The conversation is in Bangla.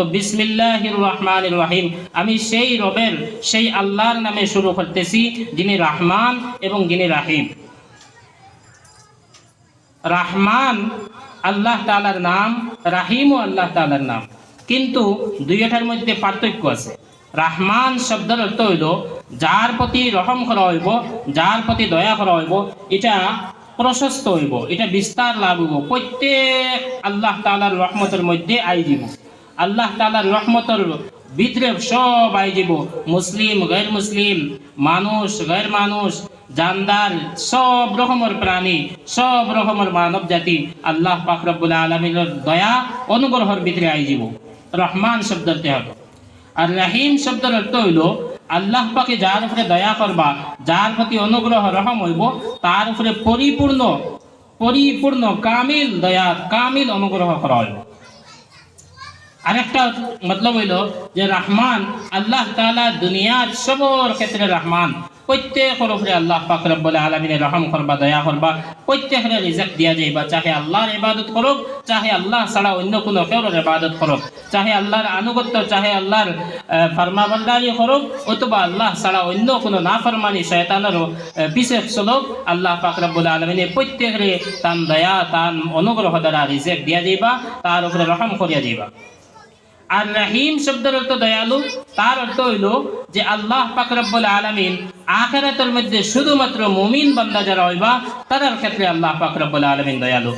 তো বিসমিল্লাহির রহমানির রহিম, আমি সেই রবের, সেই আল্লাহর নামে শুরু করতেছি যিনি রহমান এবং যিনি রাহিম। রহমান আল্লাহ তাআলার নাম, রাহিমও আল্লাহ তাআলার নাম, কিন্তু দুইটার মধ্যে পার্থক্য আছে। রহমান শব্দের অর্থ হইল যার প্রতি রহম করা হইব, যার প্রতি দয়া করা হইব, এটা প্রশস্ত হইব, এটা বিস্তার লাভ হইব, প্রত্যেক আল্লাহ তাআলার রহমতের মধ্যে আই দিব। আল্লাহ তাআলার রহমতের ভিতরে সব আই যাব, মুসলিম গैर মুসলিম, মানুষ গैर মানুষ, জানদার, সব রকমের প্রাণী, সব রকমের মানব জাতি আল্লাহ পাক রব্বুল আলামিনের দয়া অনুগ্রহের ভিতরে আই যাব। রহমান শব্দের অর্থ হবে। আর রাহিম শব্দের অর্থ হইল আল্লাহ পাকে যার উপরে দয়া করবা, যার প্রতি অনুগ্রহ রহম হইব, তার উপরে পরিপূর্ণ পরিপূর্ণ কামিল দয়া, কামিল অনুগ্রহ করা হইব। আরেকটা মতলব হইল যে রহমান আল্লাহ তাআলা দুনিয়ার সবর ক্ষেত্রে রহমান, প্রত্যেকের উপরে আল্লাহ পাক রব্বুল আলামিনের রহম করবা, দয়া করবা, প্রত্যেকের রিজিক দিয়া যাইবা, চাহে আল্লাহর ইবাদত করুক, চাহে আল্লাহ ছাড়া অন্য কোনো কারোর ইবাদত করুক, চাহে আল্লাহর আনুগত্য, চাহে আল্লাহর ফরমাবরদারি করুক, অথবা আল্লাহ ছাড়া অন্য কোনো নাফরমানি শয়তানের পিছে চলুক, আল্লাহ পাক রব্বুল আলামিনের প্রত্যেকের তান দয়া, তান অনুগ্রহ দ্বারা রিজিক দিয়া যাইবা, তার উপরে রহম করিয়া যাইবা। আর রহিম শব্দের অর্থ দয়ালু, তার অর্থ হইল যে আল্লাহ পাক রব্বুল আলামিন আখিরাতের মধ্যে শুধুমাত্র মুমিন বান্দা যারা হইবা তাদের ক্ষেত্রে আল্লাহ পাক রব্বুল আলামিন দয়ালু।